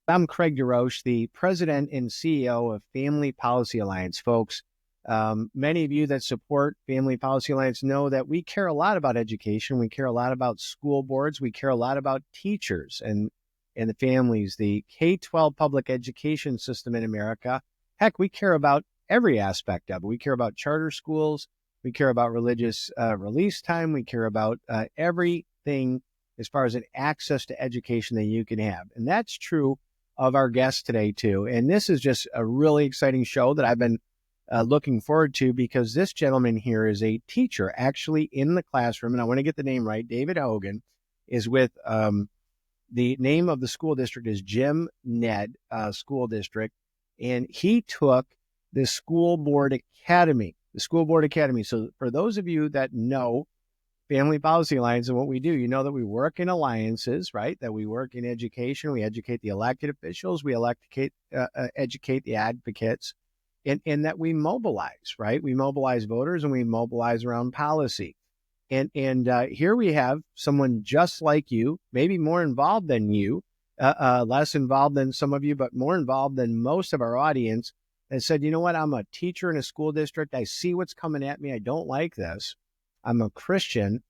I'm Craig DeRoche, the president and CEO of Family Policy Alliance. Folks, many of you that support Family Policy Alliance know that we care a lot about education. We care a lot about school boards. We care a lot about teachers and the families, the K-12 public education system in America. Heck, we care about every aspect of it. We care about charter schools. We care about religious release time. We care about everything as far as an access to education that you can have. And that's true of our guests today, too. And this is just a really exciting show that I've been looking forward to, because this gentleman here is a teacher actually in the classroom. And I want to get the name right. David Hogan is with the name of the school district is Jim Ned School District. And he took the School Board Academy. So for those of you that know Family Policy Alliance and what we do, you know that we work in alliances, right? That we work in education. We educate the elected officials. We educate the advocates, and that we mobilize, right? We mobilize voters and we mobilize around policy. And here we have someone just like you, maybe more involved than you, less involved than some of you, but more involved than most of our audience, that said, you know what? I'm a teacher in a school district. I see what's coming at me. I don't like this. I'm a Christian,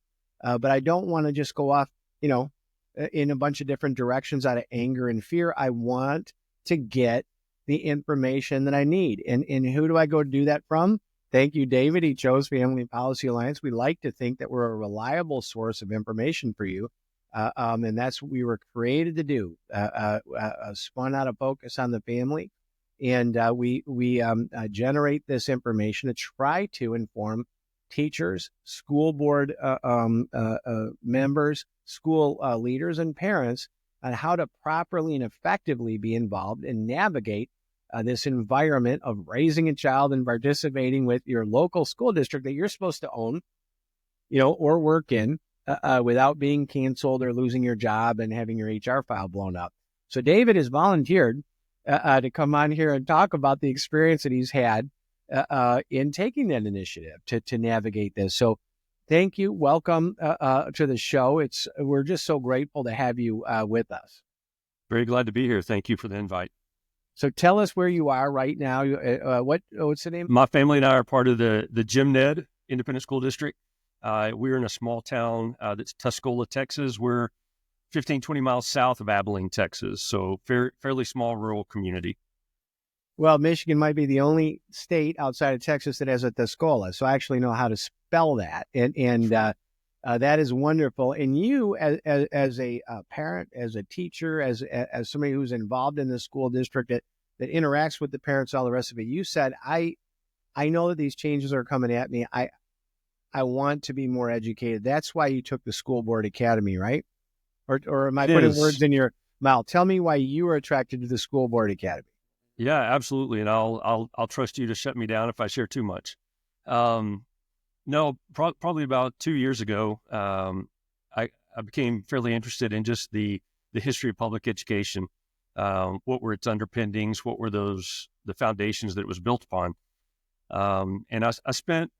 but I don't want to just go off, in a bunch of different directions out of anger and fear. I want to get the information that I need. And who do I go to do that from? Thank you, David. He chose Family Policy Alliance. We like to think that we're a reliable source of information for you. And that's what we were created to do, spun out of focus on the family. And we generate this information to try to inform teachers, school board members, school leaders, and parents on how to properly and effectively be involved and navigate this environment of raising a child and participating with your local school district that you're supposed to own, or work in without being canceled or losing your job and having your HR file blown up. So David has volunteered to come on here and talk about the experience that he's had in taking that initiative to navigate this. So thank you. Welcome to the show. We're just so grateful to have you with us. Very glad to be here. Thank you for the invite. So tell us where you are right now. What's the name? My family and I are part of the Jim Ned Independent School District. We're in a small town that's Tuscola, Texas. We're 15, 20 miles south of Abilene, Texas. So fairly small rural community. Well, Michigan might be the only state outside of Texas that has a Tuscola. So I actually know how to spell that. And that is wonderful. And you, as a parent, as a teacher, as somebody who's involved in the school district that interacts with the parents, all the rest of it, you said, I know that these changes are coming at me. I want to be more educated. That's why you took the School Board Academy, right? Or am I putting words in your mouth? Tell me why you were attracted to the School Board Academy. Yeah, absolutely. And I'll trust you to shut me down if I share too much. No, probably about 2 years ago, I became fairly interested in just the history of public education. What were its underpinnings? What were the foundations that it was built upon? And I spent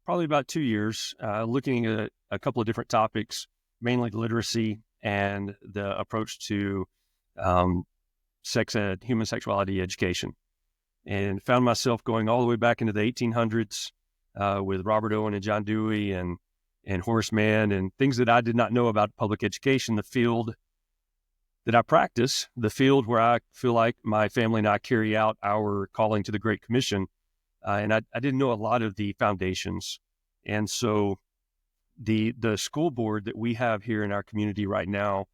probably about 2 years looking at a couple of different topics, mainly literacy and the approach to sex ed, human sexuality education, and found myself going all the way back into the 1800s with Robert Owen and John Dewey and Horace Mann and things that I did not know about public education, the field that I practice, the field where I feel like my family and I carry out our calling to the Great Commission. And I didn't know a lot of the foundations. And so the school board that we have here in our community right now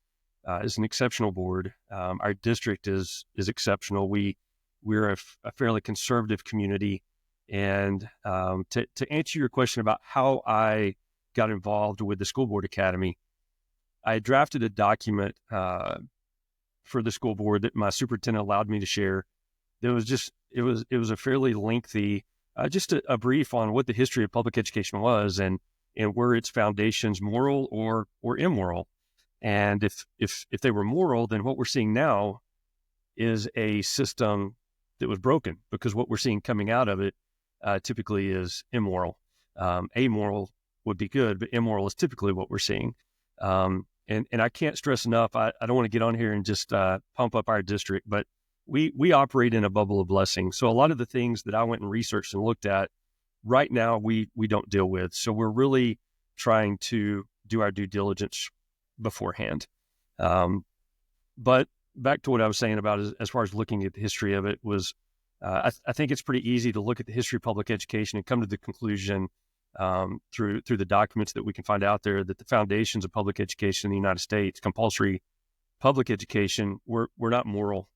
is an exceptional board. Our district is exceptional. We're a fairly conservative community. And to answer your question about how I got involved with the School Board Academy, I drafted a document for the school board that my superintendent allowed me to share. It was a fairly lengthy, just a brief on what the history of public education was and were its foundations moral or immoral. And if they were moral, then what we're seeing now is a system that was broken, because what we're seeing coming out of it typically is immoral. Amoral would be good, but immoral is typically what we're seeing. and I can't stress enough, I don't want to get on here and just pump up our district, but we operate in a bubble of blessing. So a lot of the things that I went and researched and looked at right now, we don't deal with. So we're really trying to do our due diligence beforehand. But back to what I was saying about as far as looking at the history of it was, I think it's pretty easy to look at the history of public education and come to the conclusion through the documents that we can find out there that the foundations of public education in the United States, compulsory public education, were not moral.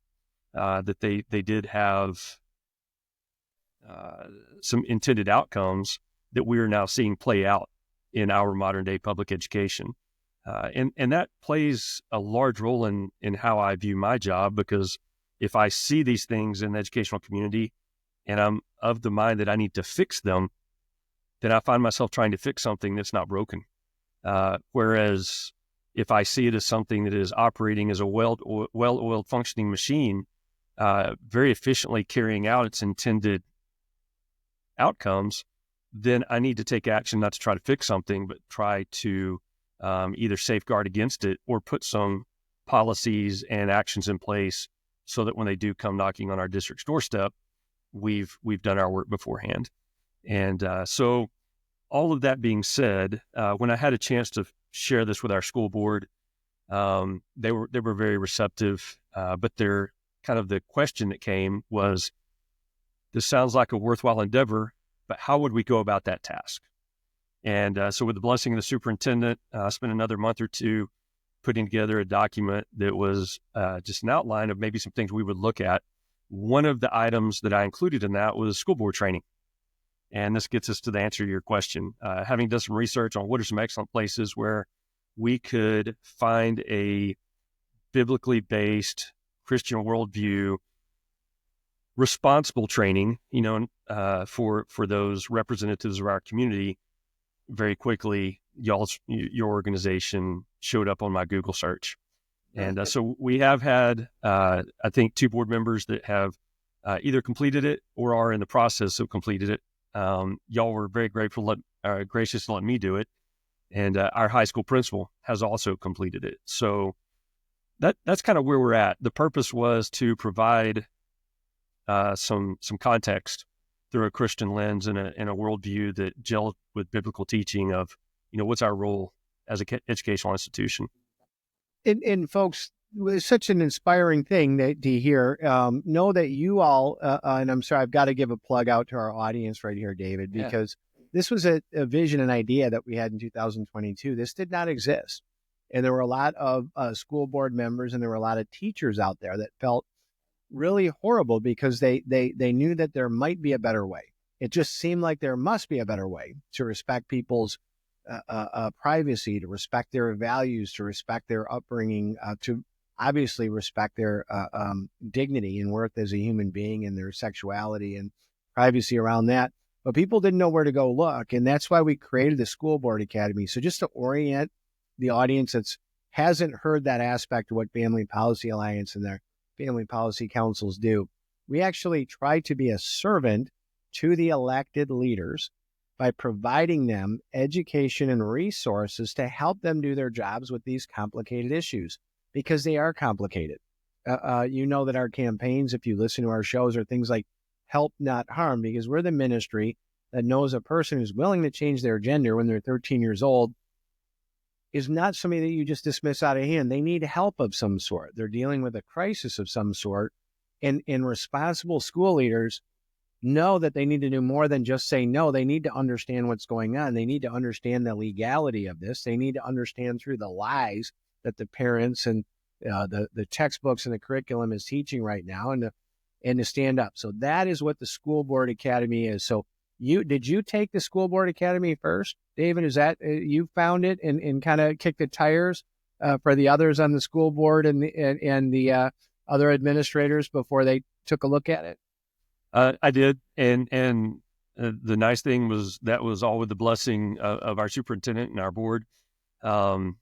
That they did have some intended outcomes that we are now seeing play out in our modern day public education. And that plays a large role in how I view my job, because if I see these things in the educational community and I'm of the mind that I need to fix them, then I find myself trying to fix something that's not broken. Whereas if I see it as something that is operating as a well-oiled functioning machine, very efficiently carrying out its intended outcomes, then I need to take action, not to try to fix something, but try to either safeguard against it or put some policies and actions in place so that when they do come knocking on our district's doorstep, we've done our work beforehand. And so all of that being said, when I had a chance to share this with our school board, they were very receptive, but the question that came was, this sounds like a worthwhile endeavor, but how would we go about that task? And so with the blessing of the superintendent, I spent another month or two putting together a document that was just an outline of maybe some things we would look at. One of the items that I included in that was school board training. And this gets us to the answer to your question. Having done some research on what are some excellent places where we could find a biblically based Christian worldview, responsible training, for those representatives of our community, very quickly, your organization showed up on my Google search. And so we have had, I think, 2 board members that have either completed it or are in the process of completed it. Y'all were very gracious to let me do it. And our high school principal has also completed it. So that's kind of where we're at. The purpose was to provide some context through a Christian lens and a worldview that gelled with biblical teaching of, what's our role as an educational institution. And folks, it's such an inspiring thing to hear. Know that you all, and I'm sorry, I've got to give a plug out to our audience right here, David, because this was a vision and idea that we had in 2022. This did not exist. And there were a lot of school board members and there were a lot of teachers out there that felt really horrible because they knew that there might be a better way. It just seemed like there must be a better way to respect people's privacy, to respect their values, to respect their upbringing, to obviously respect their dignity and worth as a human being and their sexuality and privacy around that. But people didn't know where to go look. And that's why we created the School Board Academy. So just to orient the audience that hasn't heard that aspect of what Family Policy Alliance and their family policy councils do, we actually try to be a servant to the elected leaders by providing them education and resources to help them do their jobs with these complicated issues, because they are complicated. That our campaigns, if you listen to our shows, are things like help, not harm, because we're the ministry that knows a person who's willing to change their gender when they're 13 years old is not somebody that you just dismiss out of hand. They need help of some sort. They're dealing with a crisis of some sort. And responsible school leaders know that they need to do more than just say no. They need to understand what's going on. They need to understand the legality of this. They need to understand through the lies that the parents and the textbooks and the curriculum is teaching right now, and to stand up. So that is what the School Board Academy is. So did you take the School Board Academy first, David? Is that you found it and kind of kicked the tires for the others on the school board and the other administrators before they took a look at it? I did, and the nice thing was that was all with the blessing of our superintendent and our board, and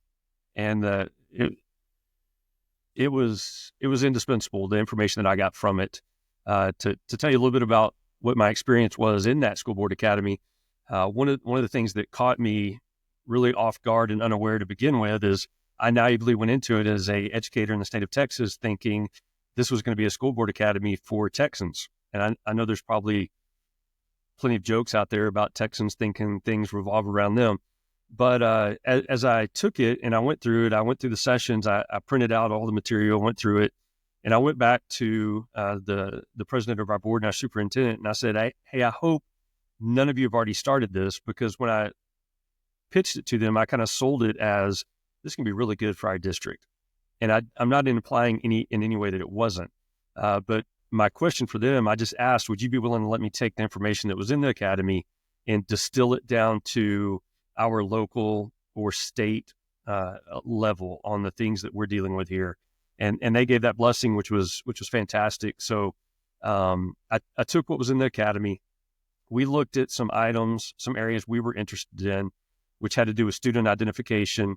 it was indispensable, the information that I got from it. To tell you a little bit about what my experience was in that School Board Academy, one of the things that caught me really off guard and unaware to begin with is I naively went into it as a educator in the state of Texas thinking this was going to be a school board academy for Texans. And I know there's probably plenty of jokes out there about Texans thinking things revolve around them. But as I took it and I went through it, I went through the sessions, I printed out all the material, went through it, and I went back to the president of our board and our superintendent, and I said, hey, I hope none of you have already started this, because when I pitched it to them, I kind of sold it as this can be really good for our district. And I'm not implying in any way that it wasn't. But my question for them, I just asked, would you be willing to let me take the information that was in the academy and distill it down to our local or state level on the things that we're dealing with here? And they gave that blessing, which was fantastic. So I took what was in the academy. We looked at some items, some areas we were interested in, which had to do with student identification,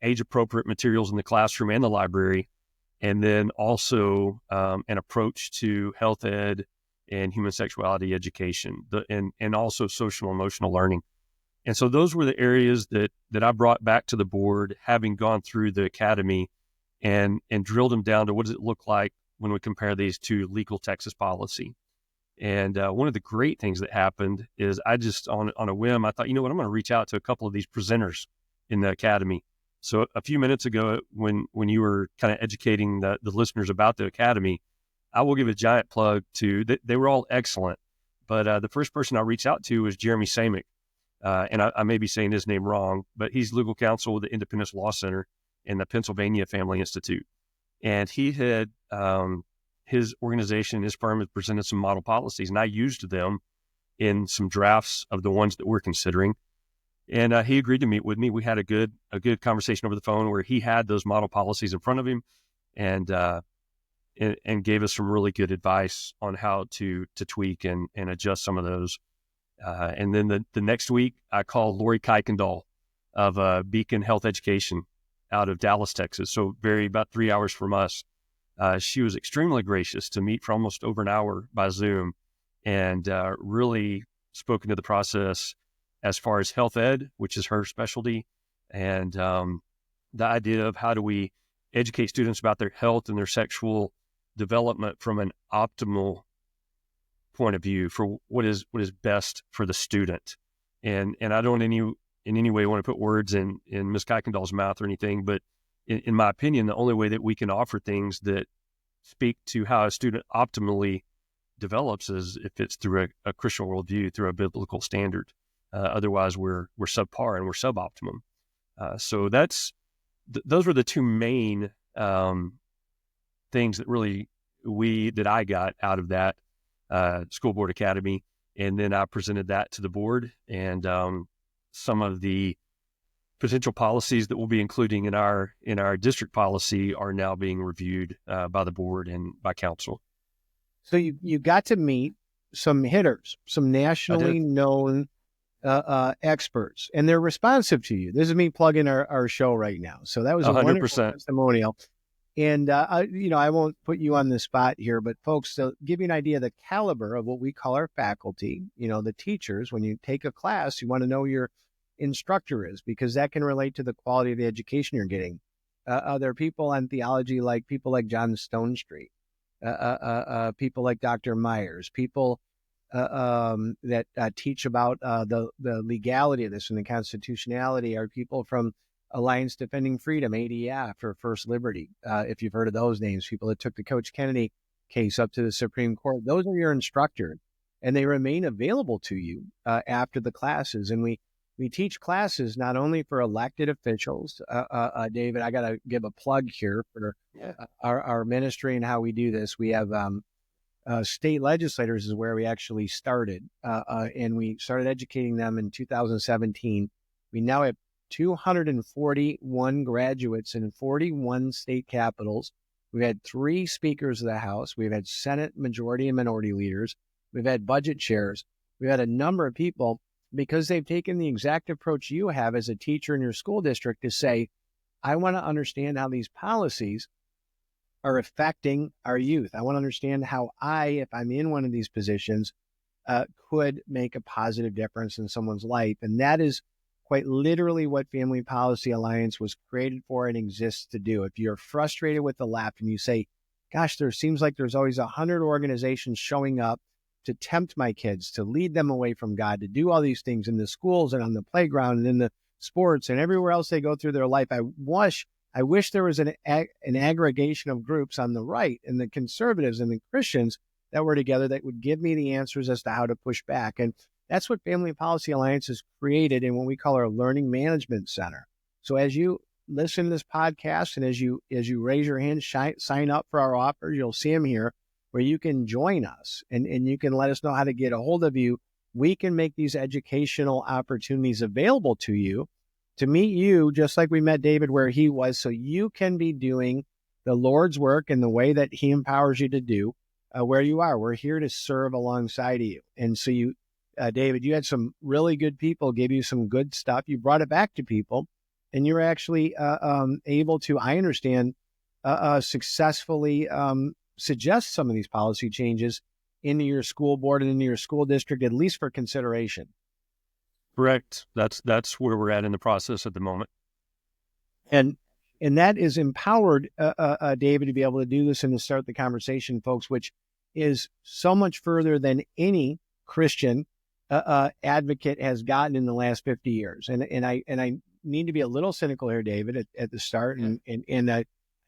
age-appropriate materials in the classroom and the library, and then also an approach to health ed and human sexuality education, and also social emotional learning. And so those were the areas that I brought back to the board, having gone through the academy and drilled them down to what does it look like when we compare these to legal Texas policy. And one of the great things that happened is I just, on a whim, I thought, you know what, I'm going to reach out to a couple of these presenters in the academy. So a few minutes ago, when you were kind of educating the listeners about the academy, I will give a giant plug to, they were all excellent. But the first person I reached out to was Jeremy Samick. And I may be saying his name wrong, but he's legal counsel with the Independence Law Center and the Pennsylvania Family Institute. And he had, his organization, his firm had presented some model policies, and I used them in some drafts of the ones that we're considering. And he agreed to meet with me. We had a good conversation over the phone where he had those model policies in front of him, and gave us some really good advice on how to tweak and adjust some of those. And then the next week, I called Lori Kuykendall of Beacon Health Education out of Dallas, Texas. So about 3 hours from us. She was extremely gracious to meet for almost over an hour by Zoom, and really spoke into the process as far as health ed, which is her specialty, and the idea of how do we educate students about their health and their sexual development from an optimal point of view for what is best for the student. And I don't in any way want to put words in Ms. Kuykendall's mouth or anything, but in my opinion, the only way that we can offer things that speak to how a student optimally develops is if it's through a Christian worldview, through a biblical standard. Otherwise, we're subpar and we're suboptimum. So those were the two main things that really that I got out of that school board academy. And then I presented that to the board, and some of the potential policies that we'll be including in our district policy are now being reviewed by the board and by council. So you got to meet some hitters, some nationally known experts, and they're responsive to you. This is me plugging our show right now. So that was a 100%. Wonderful testimonial. And, I won't put you on the spot here, but folks, to give you an idea of the caliber of what we call our faculty, the teachers, when you take a class, you want to know who your instructor is, because that can relate to the quality of the education you're getting. There are people on theology, like people like John Stonestreet, people like Dr. Myers, people that teach about the legality of this and the constitutionality, are people from Alliance Defending Freedom, ADF, or First Liberty, if you've heard of those names, people that took the Coach Kennedy case up to the Supreme Court. Those are your instructors, and they remain available to you after the classes. And we teach classes not only for elected officials. David, I got to give a plug here for our ministry and how we do this. We have state legislators is where we actually started, and we started educating them in 2017. We now have 241 graduates in 41 state capitals. We've had 3 speakers of the House. We've had Senate majority and minority leaders. We've had budget chairs. We've had a number of people, because they've taken the exact approach you have as a teacher in your school district to say, I want to understand how these policies are affecting our youth. I want to understand how if I'm in one of these positions, could make a positive difference in someone's life. And that is quite literally what Family Policy Alliance was created for and exists to do. If you're frustrated with the left and you say, gosh, there seems like there's always 100 organizations showing up to tempt my kids, to lead them away from God, to do all these things in the schools and on the playground and in the sports and everywhere else they go through their life. I wish there was an aggregation of groups on the right and the conservatives and the Christians that were together that would give me the answers as to how to push back. And that's what Family Policy Alliance has created in what we call our Learning Management Center. So as you listen to this podcast and as you raise your hand, sign up for our offers, you'll see them here where you can join us and you can let us know how to get a hold of you. We can make these educational opportunities available to you to meet you, just like we met David where he was, so you can be doing the Lord's work in the way that he empowers you to do where you are. We're here to serve alongside of you. And so David, you had some really good people, gave you some good stuff. You brought it back to people, and you're actually able to, I understand, successfully suggest some of these policy changes into your school board and into your school district, at least for consideration. Correct. That's where we're at in the process at the moment. And that is empowered, David, to be able to do this and to start the conversation, folks, which is so much further than any Christian advocate has gotten in the last 50 years. And I need to be a little cynical here, David, at the start. And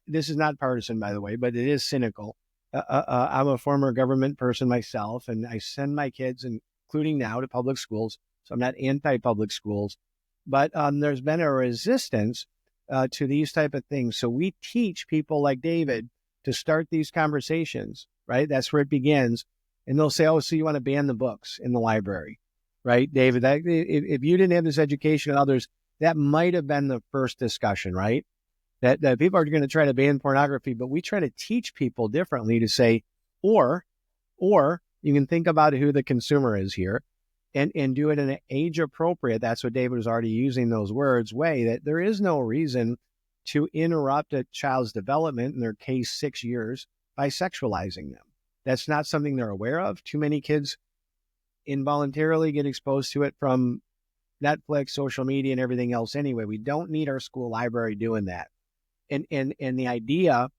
this is not partisan, by the way, but it is cynical. I'm a former government person myself, and I send my kids, including now, to public schools. So I'm not anti-public schools, but there's been a resistance to these type of things. So we teach people like David to start these conversations, right? That's where it begins. And they'll say, oh, so you want to ban the books in the library, right, David? If you didn't have this education and others, that might have been the first discussion, right? That people are going to try to ban pornography, but we try to teach people differently to say, or you can think about who the consumer is here and do it in an age appropriate. That's what David was already using those words way, that there is no reason to interrupt a child's development, in their case, 6 years, by sexualizing them. That's not something they're aware of. Too many kids involuntarily get exposed to it from Netflix, social media, and everything else anyway. We don't need our school library doing that. And the idea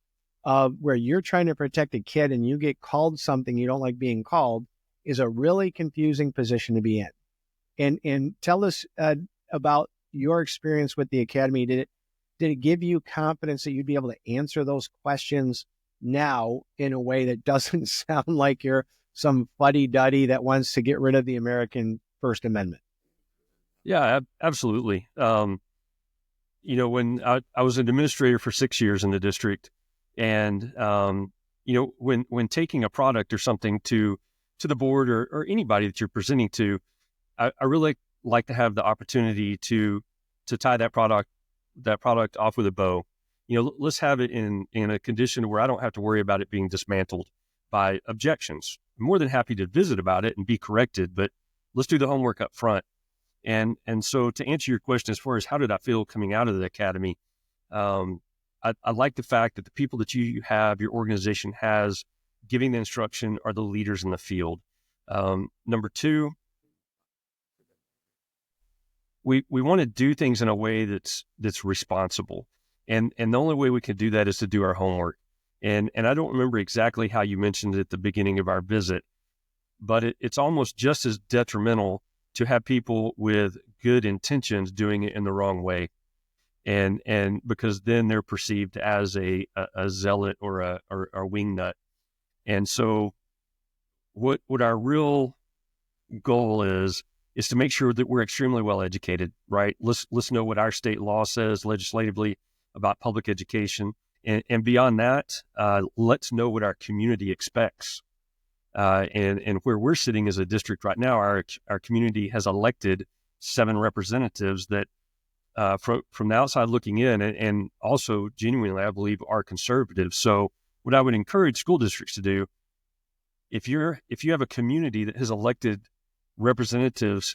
of where you're trying to protect a kid and you get called something you don't like being called is a really confusing position to be in. And tell us about your experience with the Academy. Did it give you confidence that you'd be able to answer those questions now in a way that doesn't sound like you're some fuddy-duddy that wants to get rid of the American First Amendment? Yeah, absolutely. When I was an administrator for 6 years in the district, and when taking a product or something to the board or anybody that you're presenting to, I really like to have the opportunity to tie that product off with a bow. Let's have it in a condition where I don't have to worry about it being dismantled by objections. I'm more than happy to visit about it and be corrected, but let's do the homework up front. And so to answer your question, as far as how did I feel coming out of the Academy, I like the fact that the people that you have, your organization has, giving the instruction are the leaders in the field. Number two, we want to do things in a way that's responsible. And the only way we can do that is to do our homework. And I don't remember exactly how you mentioned it at the beginning of our visit, but it's almost just as detrimental to have people with good intentions doing it in the wrong way. And because then they're perceived as a zealot or a wingnut. And so what our real goal is to make sure that we're extremely well educated, right? Let's know what our state law says legislatively about public education. And beyond that, let's know what our community expects. And where we're sitting as a district right now, our community has elected 7 representatives that from the outside looking in, and also genuinely, I believe, are conservative. So what I would encourage school districts to do, if you have a community that has elected representatives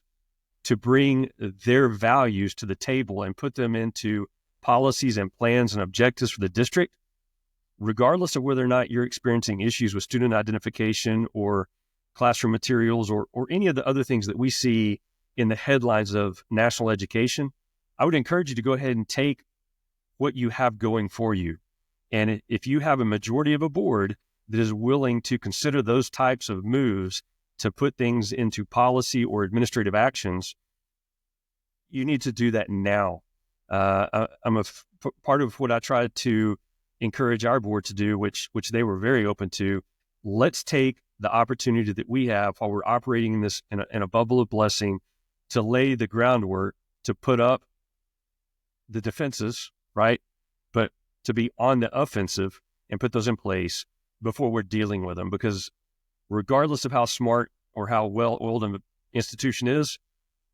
to bring their values to the table and put them into policies and plans and objectives for the district, regardless of whether or not you're experiencing issues with student identification or classroom materials or any of the other things that we see in the headlines of national education, I would encourage you to go ahead and take what you have going for you. And if you have a majority of a board that is willing to consider those types of moves to put things into policy or administrative actions, you need to do that now. Part of what I tried to encourage our board to do, which they were very open to. Let's take the opportunity that we have while we're operating in this in a bubble of blessing to lay the groundwork to put up the defenses, right? But to be on the offensive and put those in place before we're dealing with them. Because regardless of how smart or how well-oiled an institution is,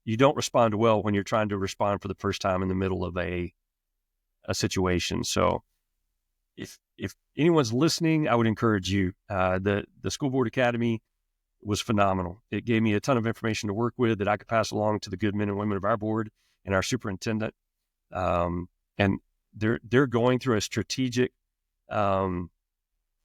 you don't respond well when you're trying to respond for the first time in the middle of a situation. So if anyone's listening, I would encourage you. The School Board Academy was phenomenal. It gave me a ton of information to work with that I could pass along to the good men and women of our board and our superintendent. And they're going through a strategic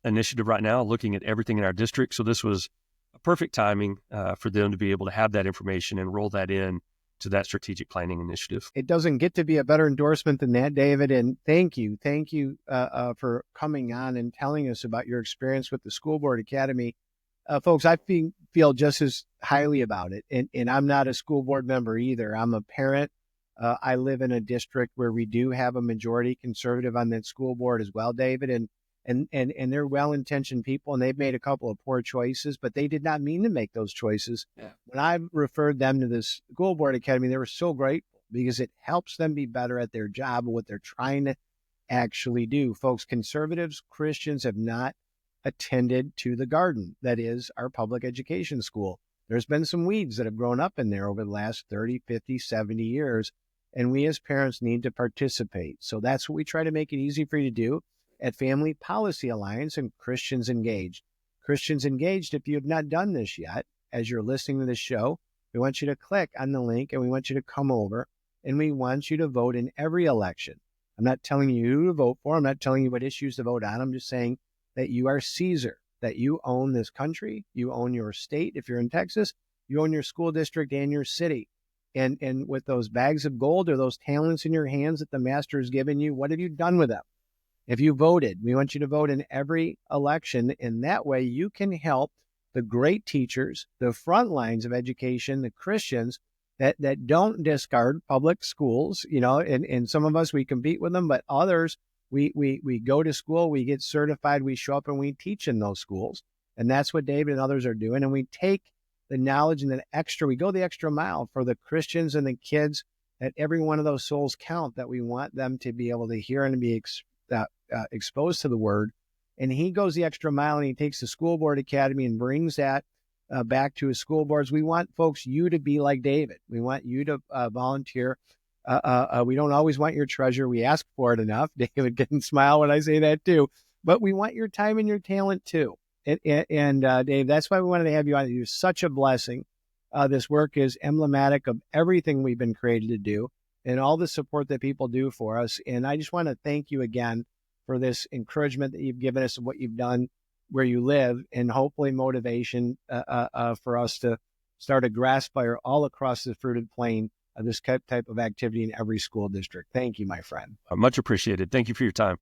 initiative right now, looking at everything in our district. So this was a perfect timing for them to be able to have that information and roll that in to that strategic planning initiative. It doesn't get to be a better endorsement than that, David. And thank you for coming on and telling us about your experience with the School Board Academy. Folks, I feel just as highly about it. And I'm not a school board member either. I'm a parent. I live in a district where we do have a majority conservative on that school board as well, David. And they're well-intentioned people, and they've made a couple of poor choices, but they did not mean to make those choices. Yeah. When I referred them to this School Board Academy, they were so grateful because it helps them be better at their job and what they're trying to actually do. Folks, conservatives, Christians have not attended to the garden that is our public education school. There's been some weeds that have grown up in there over the last 30, 50, 70 years, and we as parents need to participate. So that's what we try to make it easy for you to do at Family Policy Alliance and Christians Engaged. Christians Engaged, if you have not done this yet, as you're listening to this show, we want you to click on the link and we want you to come over and we want you to vote in every election. I'm not telling you who to vote for. I'm not telling you what issues to vote on. I'm just saying that you are Caesar, that you own this country, you own your state. If you're in Texas, you own your school district and your city. And with those bags of gold or those talents in your hands that the master has given you, what have you done with them? If you voted, we want you to vote in every election. And that way you can help the great teachers, the front lines of education, the Christians that don't discard public schools, and some of us, we compete with them, but others, we go to school, we get certified, we show up and we teach in those schools. And that's what David and others are doing. And we take the knowledge and we go the extra mile for the Christians and the kids, that every one of those souls count, that we want them to be able to hear and to be exposed to the word. And he goes the extra mile and he takes the School Board Academy and brings that back to his school boards. We want, folks, you to be like David. We want you to volunteer. We don't always want your treasure. We ask for it enough. David can smile when I say that too. But we want your time and your talent too. And Dave, that's why we wanted to have you on. You're such a blessing. This work is emblematic of everything we've been created to do and all the support that people do for us. And I just want to thank you again for this encouragement that you've given us of what you've done where you live, and hopefully motivation for us to start a grass fire all across the fruited plain of this type of activity in every school district. Thank you, my friend. Much appreciated. Thank you for your time.